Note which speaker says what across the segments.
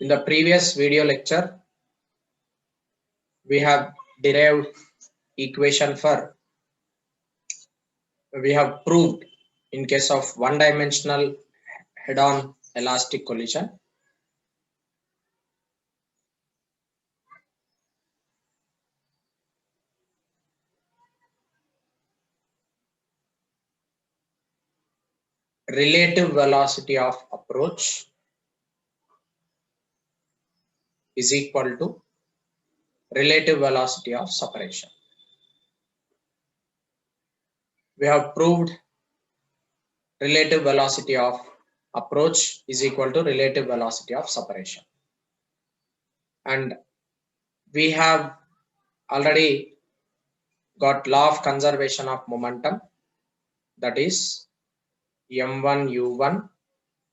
Speaker 1: In the previous video lecture, we have derived equation for, we have proved in case of one-dimensional head-on elastic collision. Relative velocity of approach is equal to relative velocity of separation. We have proved relative velocity of approach is equal to relative velocity of separation. And we have already got law of conservation of momentum, that is m1 u1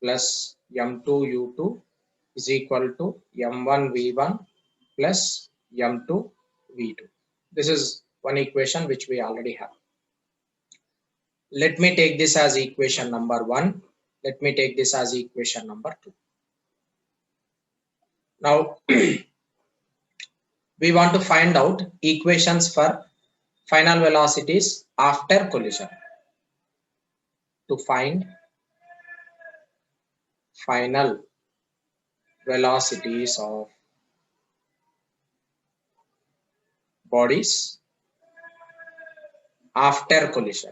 Speaker 1: plus m2 u2 is equal to m1 v1 plus m2 v2. This is one equation which we already have. Let me take this as equation number 1. Let me take this as equation number 2. Now we want to find out equations for final velocities after collision. To find final velocities of bodies after collision.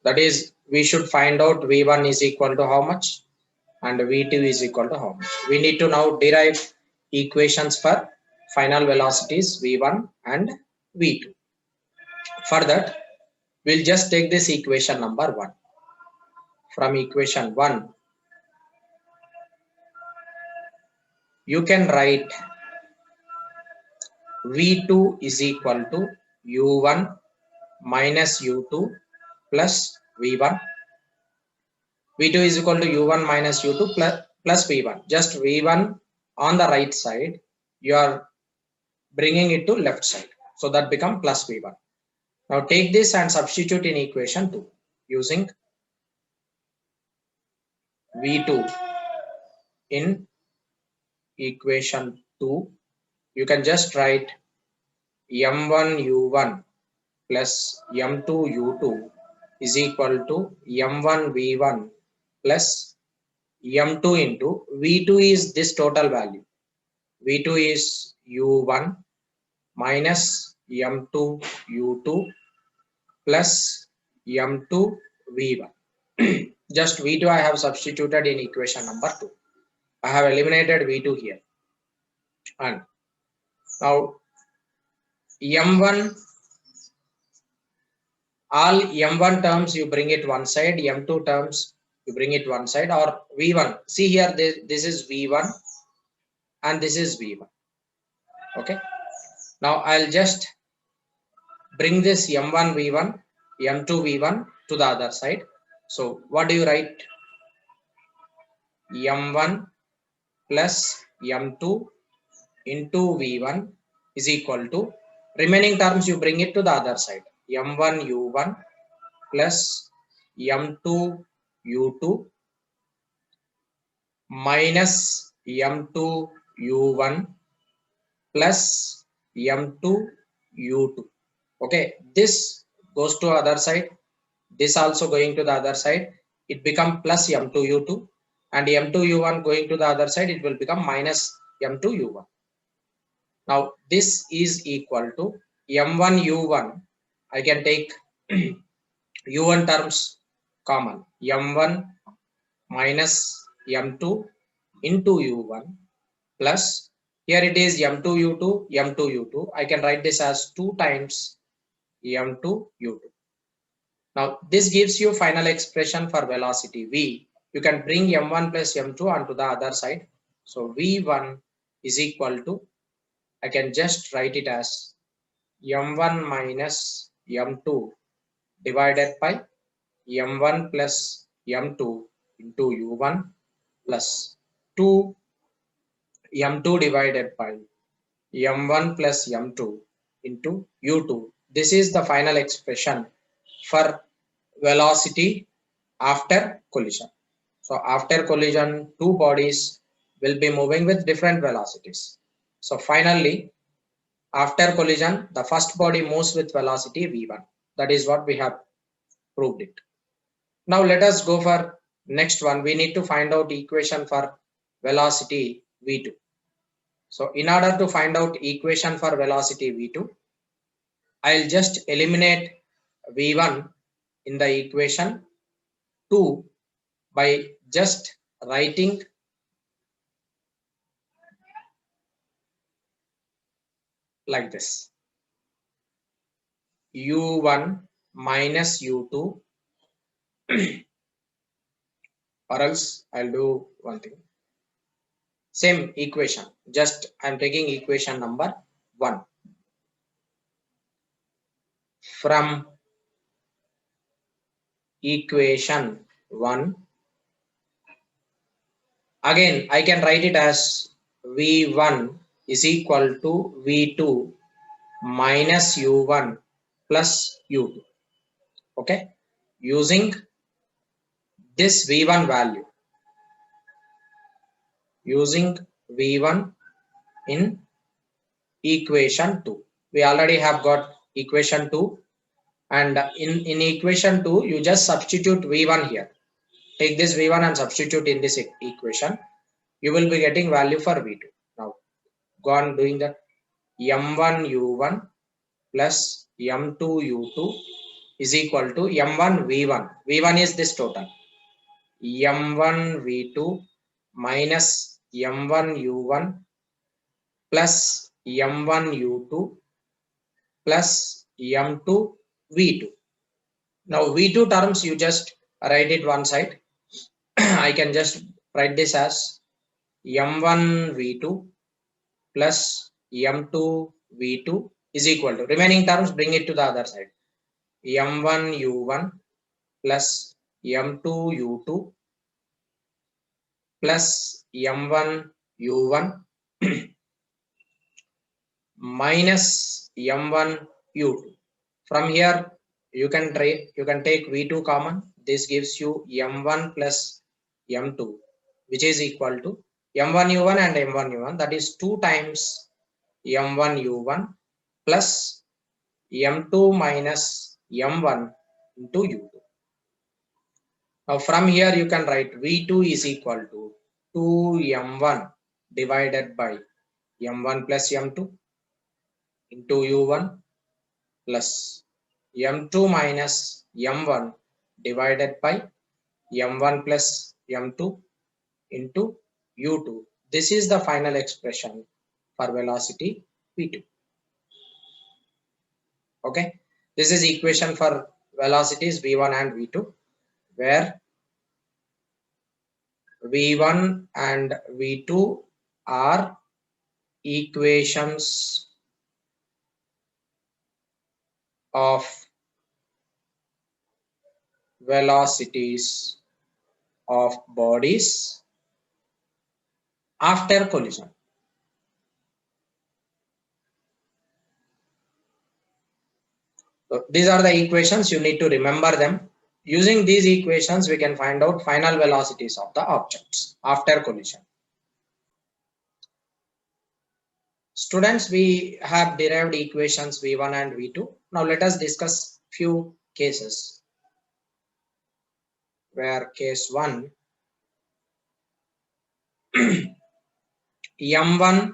Speaker 1: That is, we should find out v1 is equal to how much and v2 is equal to how much. We need to now derive equations for final velocities v1 and v2. For that, we'll just take this equation number 1. From equation 1, you can write v2 is equal to u1 minus u2 plus v1. v2 is equal to u1 minus u2 plus v1. Just v1 on the right side, you are bringing it to left side. So that become plus v1. Now take this and substitute in equation 2 using v2 in equation 2. You can just write m1 u1 plus m2 u2 is equal to m1 v1 plus m2 into v2 is this total value. v2 is u1 minus m2 u2 plus m2 v1. Just v2 I have substituted in equation number 2. I have eliminated v2 here. And now m1, all m1 terms you bring it one side, m2 terms you bring it one side, or v1. See here, this is v1 and this is v1. Okay. Now I'll just bring this m1 v1, m2 v1 to the other side. So what do you write? m1 plus m2 into v1 is equal to, remaining terms you bring it to the other side, m1 u1 plus m2 u2 minus m2 u1 plus m2 u2. Okay, this goes to other side, this also going to the other side, it become plus m2 u2, and m2 u1 going to the other side, it will become minus m2 u1. Now this is equal to m1 u1. I can take u1 terms common, m1 minus m2 into u1 plus, here it is m2 u2, m2 u2. I can write this as 2 times m2 u2. Now this gives you final expression for velocity v. You can bring m1 plus m2 onto the other side. So v1 is equal to, I can just write it as m1 minus m2 divided by m1 plus m2 into u1 plus 2 m2 divided by m1 plus m2 into u2. This is the final expression for velocity after collision. So after collision, two bodies will be moving with different velocities. So finally, after collision, the first body moves with velocity v1. That is what we have proved it. Now let us go for next one. We need to find out equation for velocity v2. So in order to find out equation for velocity v2, I'll just eliminate v1 in the equation 2 by just writing like this: u1 minus u2, or else I'll do one thing. Same equation, just I'm taking equation number 1. From equation 1, again I can write it as v1 is equal to v2 minus u1 plus u2. Okay, using this v1 value, using v1 in equation 2. We already have got equation 2, and in equation 2 you just substitute v1 here. Take this v1 and substitute in this equation. You will be getting value for v2. Now go on doing that. m1 u1 plus m2 u2 is equal to m1 v1. v1 is this total. m1 v2 minus m1 u1 plus m1 u2 plus m2 v2. Now v2 terms you just write it one side. I can just write this as m1 v2 plus m2 v2 is equal to, remaining terms bring it to the other side, m1 u1 plus m2 u2 plus m1 u1 minus m1 u2. From here you can take v2 common. This gives you m1 plus m2, which is equal to m1 u1 and m1 u1, that is 2 times m1 u1 plus m2 minus m1 into u2. Now from here you can write v2 is equal to 2m1 divided by m1 plus m2 into u1 plus m2 minus m1 divided by m1 plus m2 into u2. This is the final expression for velocity v2. Okay, this is equation for velocities v1 and v2, where v1 and v2 are equations of velocities of bodies after collision. So these are the equations, you need to remember them. Using these equations we can find out final velocities of the objects after collision. Students, we have derived equations v1 and v2. Now let us discuss few cases, where case 1, m1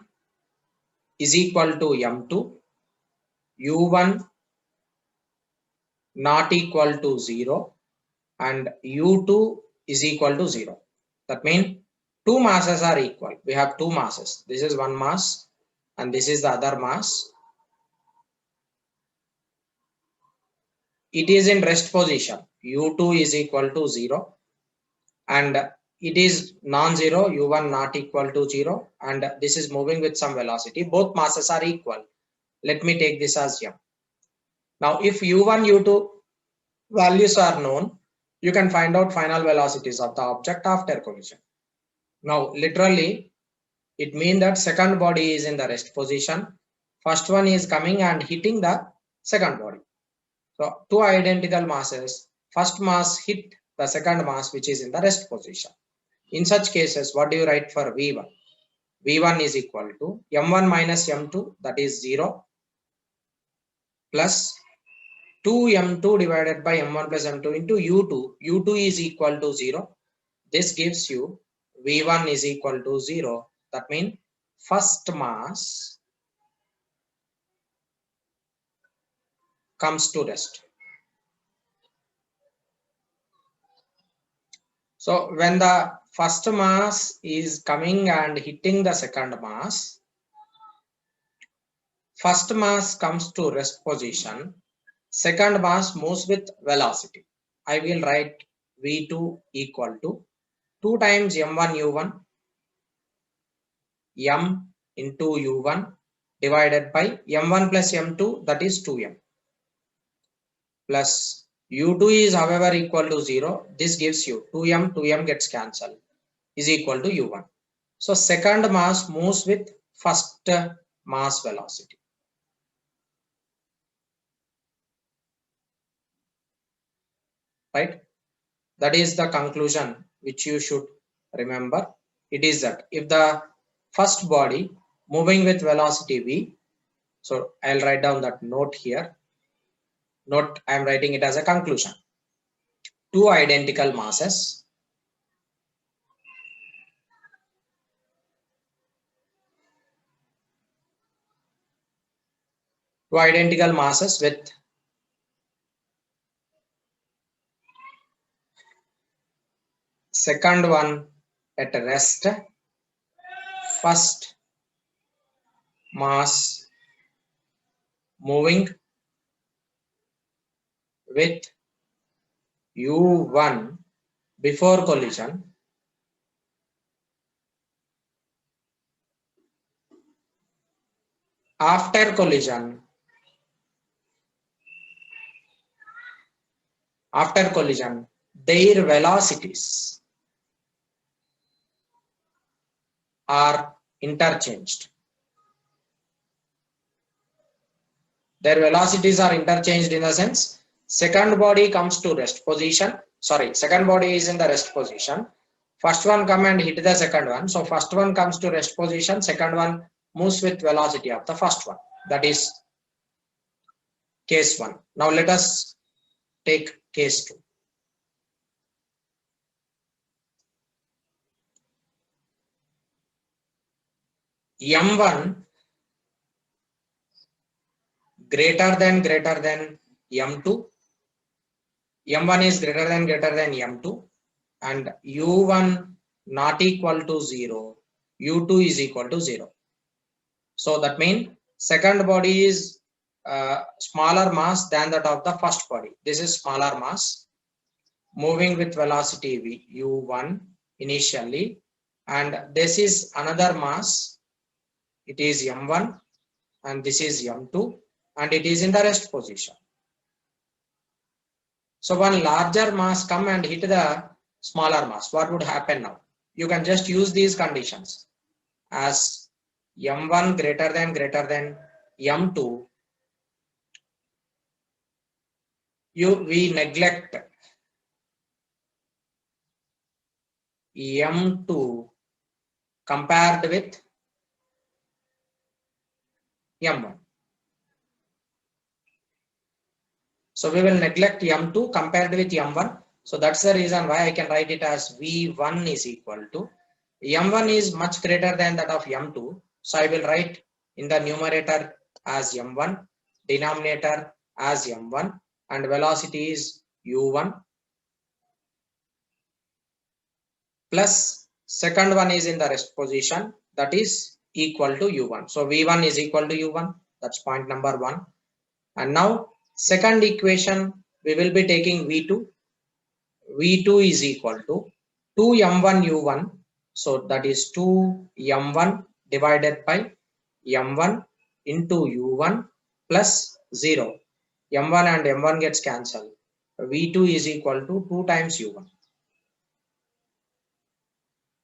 Speaker 1: is equal to m2, u1 not equal to 0, and u2 is equal to 0. That means two masses are equal. We have two masses. This is one mass and this is the other mass. It is in rest position. u2 is equal to 0 and it is non-zero, u1 not equal to 0, and this is moving with some velocity. Both masses are equal. Let me take this as m. Now if u1, u2 values are known, you can find out final velocities of the object after collision. Now literally it means that second body is in the rest position, first one is coming and hitting the second body. So two identical masses, first mass hit the second mass which is in the rest position. In such cases, what do you write for V1? V1 is equal to m1 minus m2, that is 0, plus 2m2 divided by m1 plus m2 into u2. u2 is equal to 0. This gives you V1 is equal to 0. That means first mass comes to rest. So when the first mass is coming and hitting the second mass, first mass comes to rest position, second mass moves with velocity. I will write V2 equal to 2 times m1 u1 m into u1 divided by m1 plus m2, that is 2m, plus u2 is however equal to 0. This gives you 2m gets cancelled, is equal to u1. So second mass moves with first mass velocity. Right? That is the conclusion which you should remember. It is that if the first body moving with velocity v, so I'll write down that note here. Note, I am writing it as a conclusion. Two identical masses with second one at rest, first mass moving with u1 before collision, after collision their velocities are interchanged. Their velocities are interchanged in the sense second body comes to rest position. Sorry, second body is in the rest position. First one come and hit the second one. So first one comes to rest position. Second one moves with velocity of the first one. That is case 1. Now let us take case 2. M1 greater than M2. M1 is greater than M2 and U1 not equal to 0. U2 is equal to 0. So that means second body is smaller mass than that of the first body. This is smaller mass moving with velocity v, u1 initially, and this is another mass. It is m1 and this is m2 and it is in the rest position. So one larger mass come and hit the smaller mass. What would happen now? You can just use these conditions as m1 greater than m2. We neglect m2 compared with m1. So we will neglect m2 compared with m1. So that's the reason why I can write it as v1 is equal to m1 is much greater than that of m2. So I will write in the numerator as m1, denominator as m1, and velocity is u1, plus second one is in the rest position, that is equal to u1. So v1 is equal to u1. That's point number 1. And now second equation, we will be taking v2. v2 is equal to 2m1 u1. So that is 2m1 divided by m1 into u1 plus 0. m1 and m1 gets cancelled. v2 is equal to 2 times u1.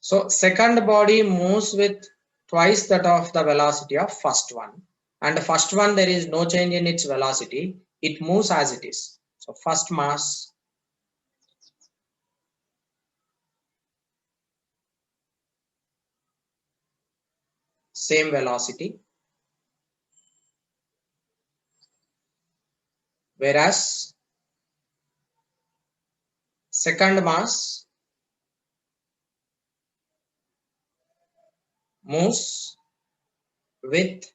Speaker 1: So second body moves with twice that of the velocity of first one. And the first one, there is no change in its velocity. It moves as it is. So first mass same velocity, whereas second mass moves with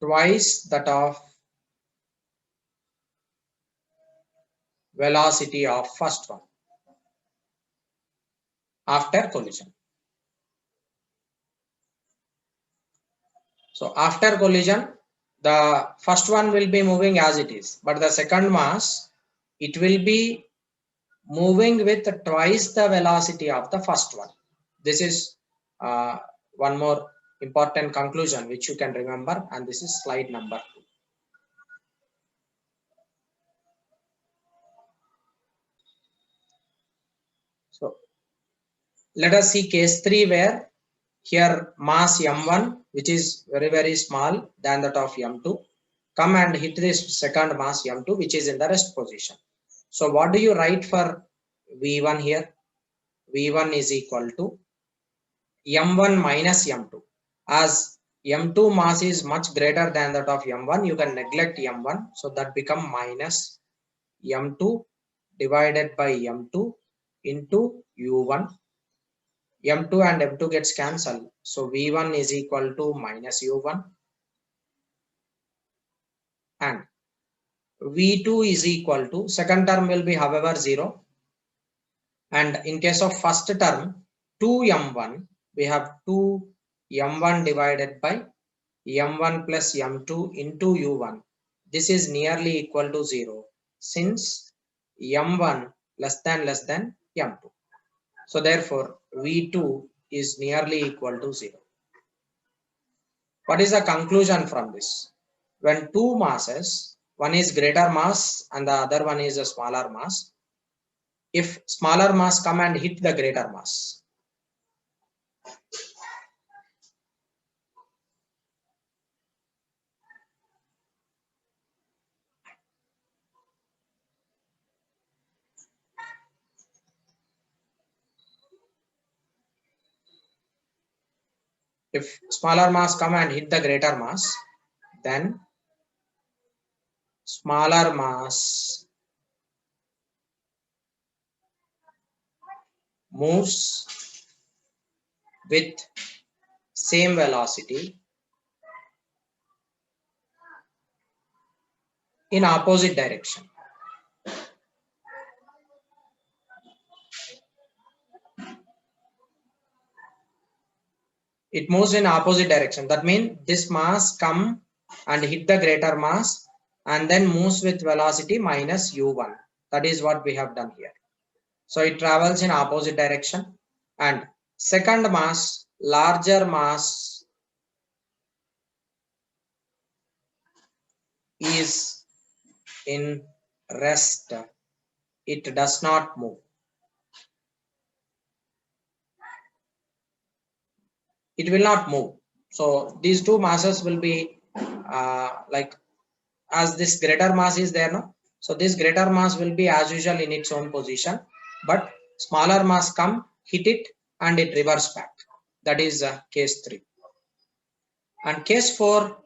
Speaker 1: twice that of velocity of first one after collision. So after collision, the first one will be moving as it is, but the second mass, it will be moving with twice the velocity of the first one. This is one more important conclusion which you can remember, and this is slide number 2. So let us see case 3, where here mass m1, which is very small than that of m2, come and hit this second mass m2, which is in the rest position. So what do you write for v1 here? v1 is equal to m1 minus m2. As m2 mass is much greater than that of m1, you can neglect m1, so that become minus m2 divided by m2 into u1. m2 and m2 gets cancelled, so v1 is equal to minus u1, and v2 is equal to, second term will be however 0, and in case of first term 2m1, we have 2m1 divided by m1 plus m2 into u1. This is nearly equal to 0 since m1 less than m2. So therefore v2 is nearly equal to 0. What is the conclusion from this? When two masses, one is greater mass and the other one is a smaller mass, if smaller mass come and hit the greater mass, if smaller mass come and hit the greater mass, then smaller mass moves with same velocity in opposite direction. It moves in opposite direction. That means this mass come and hit the greater mass and then moves with velocity minus u1. That is what we have done here. So it travels in opposite direction, and second mass, larger mass, is in rest. It does not move. It will not move. So these two masses will be like, as this greater mass is there, no? So this greater mass will be as usual in its own position, but smaller mass come, hit it, and it reverse back. That is case 3. And case 4,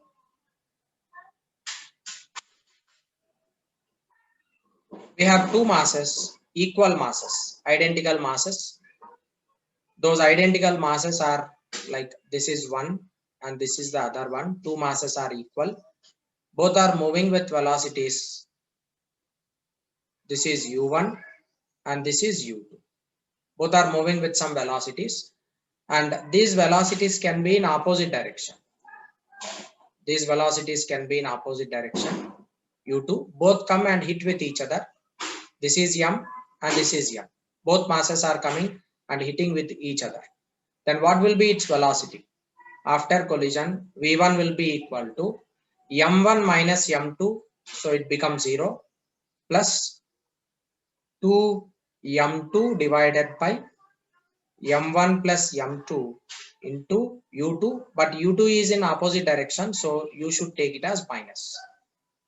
Speaker 1: we have two masses, equal masses, identical masses. Those identical masses are like, this is one and this is the other one. Two masses are equal. Both are moving with velocities. This is u1 and this is u2. Both are moving with some velocities, and these velocities can be in opposite direction. These velocities can be in opposite direction. u2, both come and hit with each other. This is m and this is m. Both masses are coming and hitting with each other. Then what will be its velocity? After collision, v1 will be equal to m1 minus m2, so it becomes 0, plus 2m2 divided by m1 plus m2 into u2, but u2 is in opposite direction, so you should take it as minus.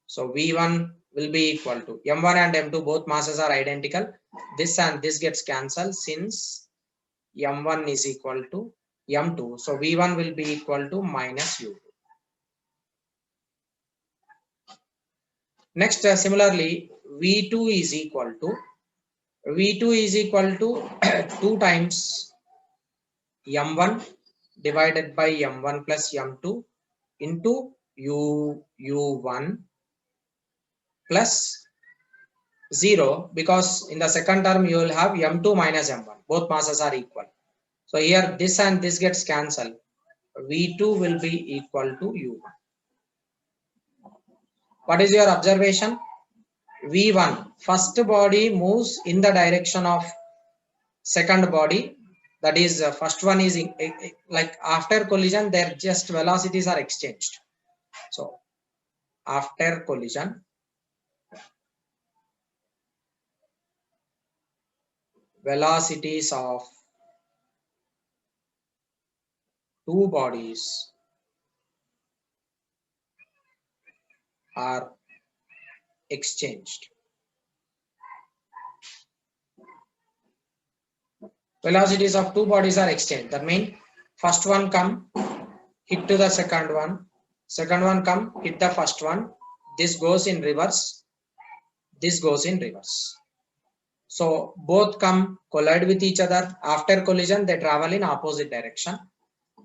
Speaker 1: So v1 will be equal to m1 and m2, both masses are identical. This and this gets cancelled since m1 is equal to m2. So v1 will be equal to minus u2. Next, similarly, v2 is equal to 2 times m1 divided by m1 plus m2 into u1 plus 0, because in the second term you will have m2 minus m1, both masses are equal. So here this and this gets cancelled. v2 will be equal to u1. What is your observation? v1, first body moves in the direction of second body, that is first one is like after collision their just velocities are exchanged. So after collision, velocities of two bodies are exchanged. Velocities of two bodies are exchanged. That means first one come, hit to the second one come, hit the first one. This goes in reverse. This goes in reverse. So both come collide with each other. After collision, they travel in opposite direction.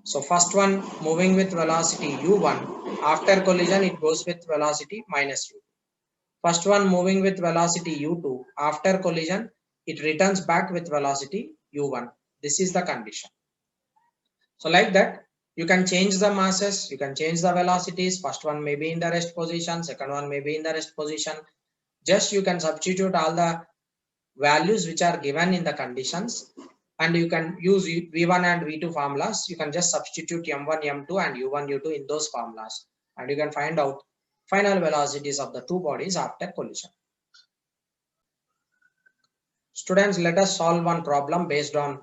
Speaker 1: So first one moving with velocity u1. After collision, it goes with velocity minus u2. First one moving with velocity u2. After collision, it returns back with velocity u1. This is the condition. So like that, you can change the masses, you can change the velocities. First one may be in the rest position, second one may be in the rest position. Just you can substitute all the values which are given in the conditions, and you can use v1 and v2 formulas. You can just substitute m1 m2 and u1 u2 in those formulas, and you can find out final velocities of the two bodies after collision. Students, let us solve one problem based on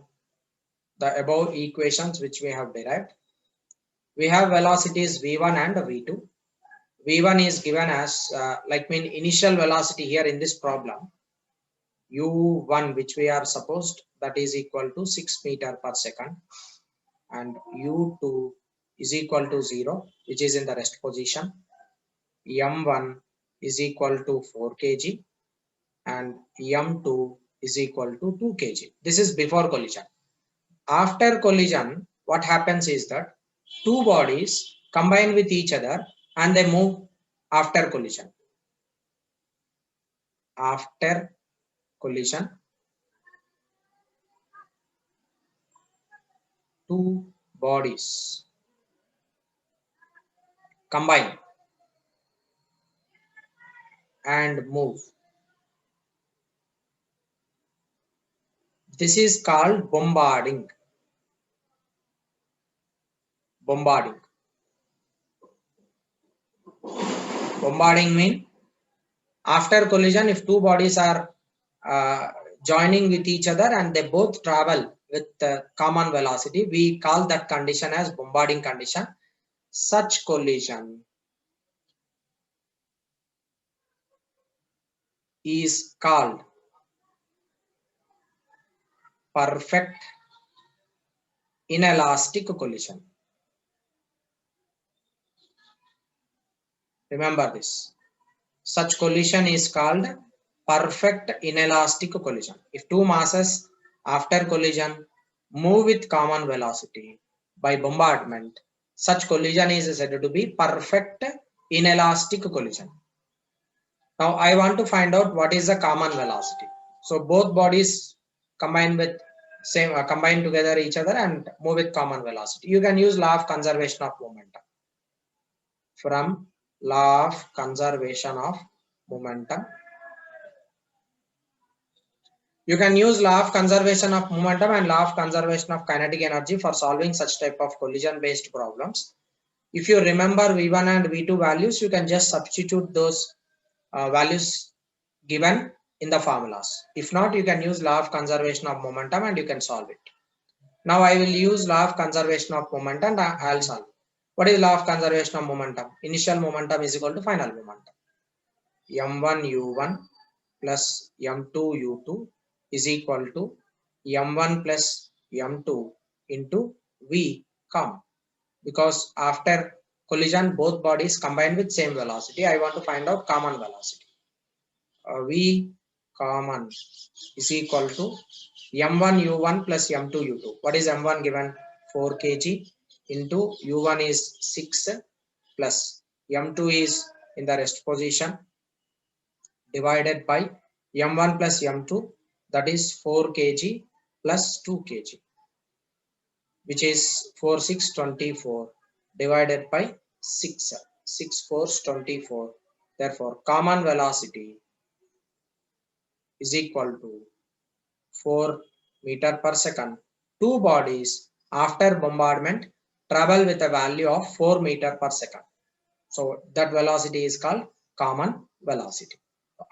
Speaker 1: the above equations which we have derived. We have velocities v1 and v2. v1 is given as initial velocity here in this problem, u1, which we are supposed that is equal to 6 meter per second, and u2 is equal to 0, which is in the rest position. m1 is equal to 4 kg and m2 is equal to 2 kg. This is before collision. After collision, what happens is that two bodies combine with each other and they move after collision. After collision, two bodies combine and move. This is called bombarding. Bombarding. Bombarding means after collision, if two bodies are joining with each other and they both travel with common velocity, we call that condition as bombarding condition. Such collision is called perfect inelastic collision. Remember this. Such collision is called perfect inelastic collision. If two masses after collision move with common velocity by bombardment, such collision is said to be perfect inelastic collision. Now I want to find out what is the common velocity. So both bodies combine together each other and move with common velocity. You can use law of conservation of momentum. From law of conservation of momentum, you can use law of conservation of momentum and law of conservation of kinetic energy for solving such type of collision based problems. If you remember v1 and v2 values, you can just substitute those values given in the formulas. If not, you can use law of conservation of momentum and you can solve it. Now I will use law of conservation of momentum and I'll solve. What is law of conservation of momentum? Initial momentum is equal to final momentum. m1 u1 plus m2 u2 is equal to m1 plus m2 into V common, because after collision both bodies combine with same velocity. I want to find out common velocity. V common is equal to m1 u1 plus m2 u2. What is m1 given? 4 kg into u1 is 6 plus m2 is in the rest position, divided by m1 plus m2, that is 4 kg plus 2 kg, which is 4 6 24, divided by 6 6 4 24. Therefore common velocity is equal to 4 meter per second. Two bodies after bombardment travel with a value of 4 meter per second. So that velocity is called common velocity.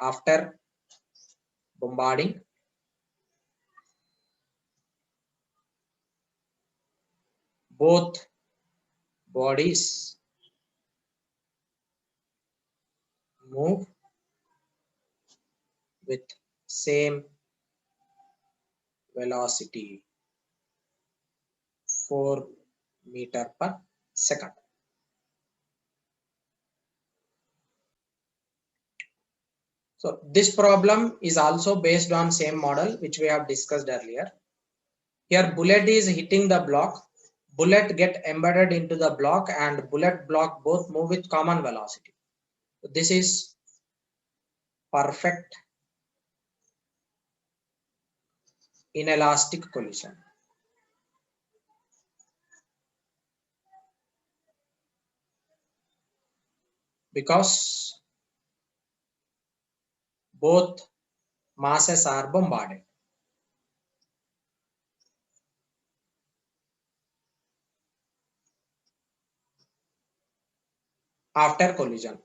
Speaker 1: After bombarding, both bodies move with same velocity, 4 meter per second. So this problem is also based on same model which we have discussed earlier. Here bullet is hitting the block, bullet get embedded into the block, and bullet block both move with common velocity. This is perfect inelastic collision. Because both masses are bombarded. After collision,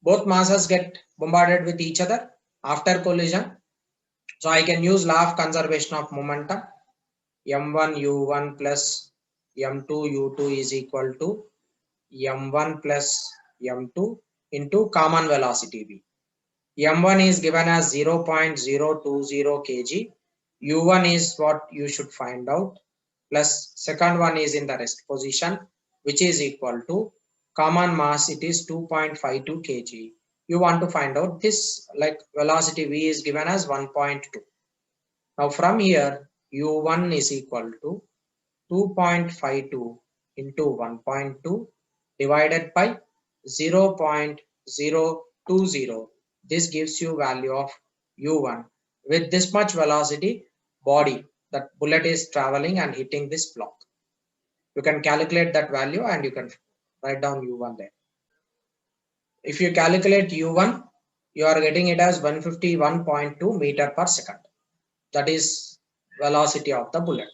Speaker 1: both masses get bombarded with each other after collision. So I can use law of conservation of momentum. m1 u1 plus m2 u2 is equal to m1 plus m2 into common velocity v. m1 is given as 0.020 kg. u1 is what you should find out, plus second one is in the rest position, which is equal to common mass, it is 2.52 kg. You want to find out this, like velocity v is given as 1.2. Now from here u1 is equal to 2.52 into 1.2 divided by 0.020. This gives you value of u1. With this much velocity, body, that bullet is traveling and hitting this block. You can calculate that value and you can write down u1 there. If you calculate u1, you are getting it as 151.2 meter per second. That is velocity of the bullet.